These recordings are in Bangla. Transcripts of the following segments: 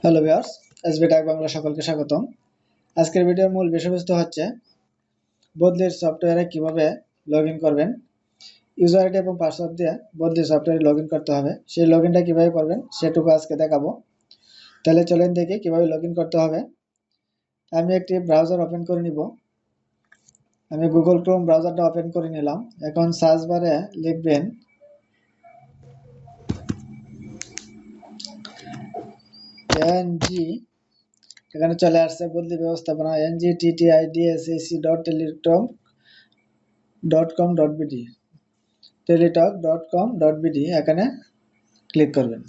হ্যালো ভিউয়ার্স, এসবি টাক বাংলা সকলকে স্বাগতম। আজকের ভিডিওর মূল বিষয়বস্তু হচ্ছে বদলির সফটওয়্যারে কিভাবে লগ ইন করবেন। ইউজার আইডি এবং পাসওয়ার্ড দিয়ে বদলির সফটওয়্যারে লগ ইন করতে হবে। সেই লগ ইনটা কীভাবে করবেন সেটুকু আজকে দেখাবো। তাহলে চলেন দেখি কীভাবে লগ ইন করতে হবে। আমি একটি ব্রাউজার ওপেন করে নিব। আমি গুগল ক্রোম ব্রাউজারটা ওপেন করে নিলাম। এখন সার্চ বারে লিখবেন এনজি, এখানে চলে আসছে বদলি ব্যবস্থাপনা ngttidsac.teletalk.com.bd teletalk.com.bd এখানে ক্লিক করবেন।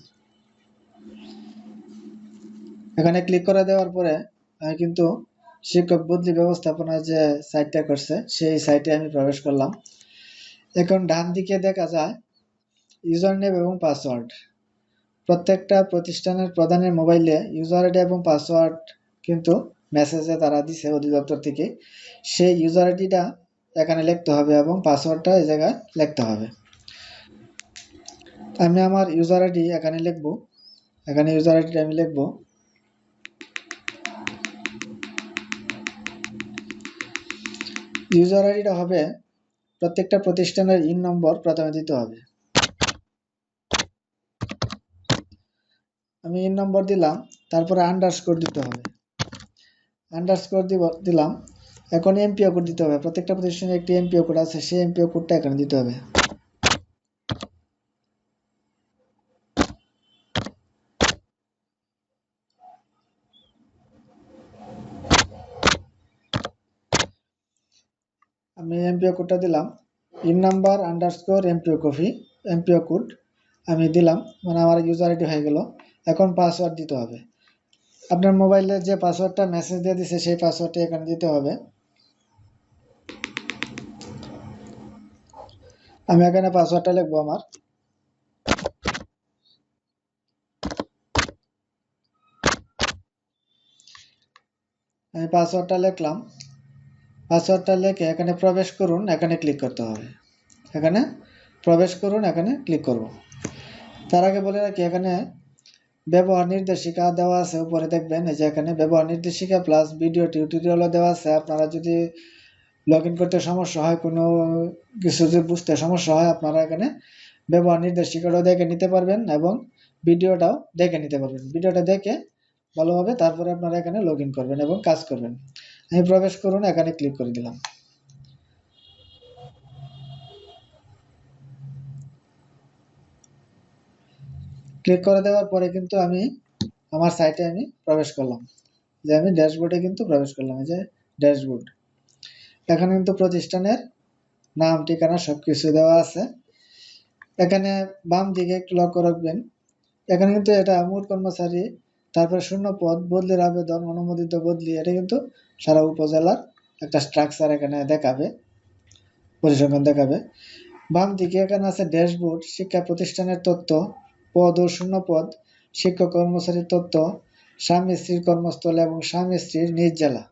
এখানে ক্লিক করে দেওয়ার পরে আমি কিন্তু শিক্ষক বদলি ব্যবস্থাপনা যে সাইটটা করছে সেই সাইটে আমি প্রবেশ করলাম। এখন ডান দিকে দেখা যায় ইউজার নেম এবং পাসওয়ার্ড। প্রত্যেকটা প্রতিষ্ঠানের প্রধানের মোবাইলে ইউজার আইডি এবং পাসওয়ার্ড কিন্তু মেসেজে তারা দিছে অধিদপ্তর থেকে। সেই ইউজার আইডিটা এখানে লিখতে হবে এবং পাসওয়ার্ডটা এই জায়গায় লিখতে হবে। আমি আমার ইউজার আইডি এখানে লিখব। এখানে ইউজার আইডিটা আমি লিখব। ইউজার আইডিটা হবে প্রত্যেকটা প্রতিষ্ঠানের ইন নম্বর প্রথমে দিতে হবে। আমি ইন নম্বর দিলাম, তারপরে আন্ডারস্কোর দিতে হবে। আন্ডারস্কোর দিলাম। এখন এমপিও কোড দিতে হবে। প্রত্যেকটা প্রতিষ্ঠানের একটি এমপিও কোড আছে, সেই এমপিও কোডটা এখানে দিতে হবে। আমি এমপিও কোডটা দিলাম। In number underscore MPO code আমি দিলাম, মানে আমার ইউজার আইডি হয়ে গেল। এখন পাসওয়ার্ড দিতে হবে। আপনার মোবাইলে যে পাসওয়ার্ডটা মেসেজ দিয়ে দিছে সেই পাসওয়ার্ডটা এখানে দিতে হবে। আমি এখানে পাসওয়ার্ডটা লিখবো আমার। আমি পাসওয়ার্ডটা লিখলাম। পাসওয়ার্ডটা লিখে এখানে প্রবেশ করুন, এখানে ক্লিক করতে হবে। এখানে প্রবেশ করুন, এখানে ক্লিক করব। তার আগে বলে রাখি, এখানে ব্যবহার নির্দেশিকা দেওয়া আছে। উপরে দেখবেন এই যে এখানে ব্যবহার নির্দেশিকা প্লাস ভিডিও টিউটোরিয়ালও দেওয়া আছে। আপনারা যদি লগ ইন করতে সমস্যা হয়, কোনো কিছু যদি বুঝতে সমস্যা হয়, আপনারা এখানে ব্যবহার নির্দেশিকাটাও দেখে নিতে পারবেন এবং ভিডিওটাও দেখে নিতে পারবেন। ভিডিওটা দেখে ভালোভাবে তারপরে আপনারা এখানে লগ ইন করবেন এবং কাজ করবেন। আমি প্রবেশ করুন, এখানে ক্লিক করে দিলাম। ক্লিক করে দেওয়ার পরে কিন্তু আমি আমার সাইটে আমি প্রবেশ করলাম। যে আমি ড্যাশবোর্ডে কিন্তু প্রবেশ করলাম। এই যে ড্যাশবোর্ড, এখানে কিন্তু প্রতিষ্ঠানের নাম, ঠিকানা সবকিছু দেওয়া আছে। এখানে বাম দিকে একটু লক্ষ্য রাখবেন, এখানে কিন্তু এটা মোট কর্মচারী, তারপরে শূন্য পদ, বদলির আবেদন, অনুমোদিত বদলি, এটা কিন্তু সারা উপজেলার একটা স্ট্রাকচার এখানে দেখাবে, পরিসংখ্যান দেখাবে। বাম দিকে এখানে আছে ড্যাশবোর্ড, শিক্ষা প্রতিষ্ঠানের তথ্য, পদ ও শূন্য পদ, শিক্ষক কর্মচারীর তথ্য, স্বামী স্ত্রীর কর্মস্থল এবং স্বামী স্ত্রীর নিজ জেলা।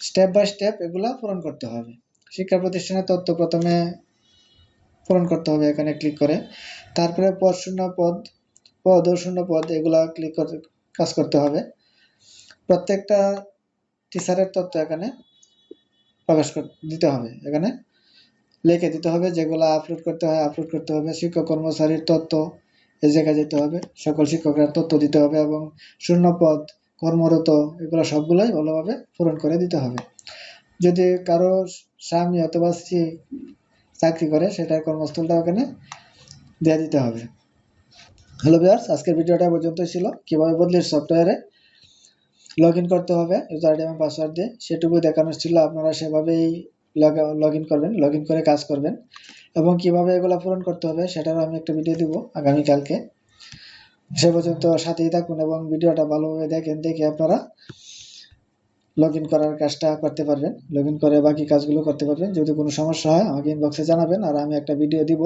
স্টেপ বাই স্টেপ এগুলা পূরণ করতে হবে। শিক্ষা প্রতিষ্ঠানের তথ্য প্রথমে পূরণ করতে হবে এখানে ক্লিক করে। তারপরে পদ ও শূন্য পদ এগুলা ক্লিক করে কাজ করতে হবে। প্রত্যেকটা টিচারের তথ্য এখানে প্রবেশ দিতে হবে, এখানে লিখে দিতে হবে। যেগুলো আপলোড করতে হয় আপলোড করতে হবে। শিক্ষক কর্মচারীর তথ্য এই জায়গায় যেতে হবে, সকল শিক্ষকরা তথ্য দিতে হবে এবং শূন্য পদ, কর্মরত, এগুলো সবগুলোই ভালোভাবে পূরণ করে দিতে হবে। যদি কারো স্বামী অথবা স্ত্রী চাকরি করে, সেটার কর্মস্থলটা ওখানে দিয়ে দিতে হবে। হ্যালো ভিউয়ার্স, আজকের ভিডিওটা পর্যন্তই ছিল। কীভাবে বদলির সফটওয়্যারে লগ ইন করতে হবে ইউজার আইডি এবং পাসওয়ার্ড দিয়ে, সেটুকু দেখানোর ছিল। আপনারা সেভাবেই লগ ইন করবেন, লগ ইন করে কাজ করবেন এবং কিভাবে এগুলো পূরণ করতে হবে সেটারও আমি একটা ভিডিও দিব আগামীকালকে। সে পর্যন্ত সাথেই থাকুন এবং ভিডিওটা ভালোভাবে দেখেন, দেখে আপনারা লগ ইন করার কাজটা করতে পারবেন। লগ ইন করে বাকি কাজগুলো করতে পারবেন। যদি কোনো সমস্যা হয় আমাকে ইনবক্সে জানাবেন, আর আমি একটা ভিডিও দিব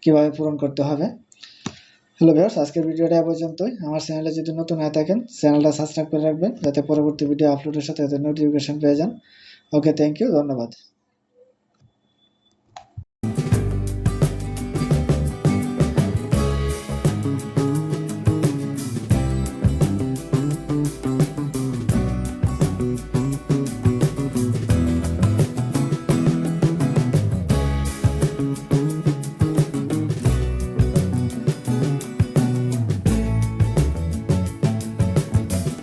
কীভাবে পূরণ করতে হবে। হ্যালো ভিউয়ার্স, আজকের ভিডিওটা পর্যন্তই। আমার চ্যানেলে যদি নতুন হয়ে থাকেন, চ্যানেলটা সাবস্ক্রাইব করে রাখবেন যাতে পরবর্তী ভিডিও আপলোডের সাথে নোটিফিকেশন পেয়ে যান। ওকে, থ্যাংক ইউ, ধন্যবাদ।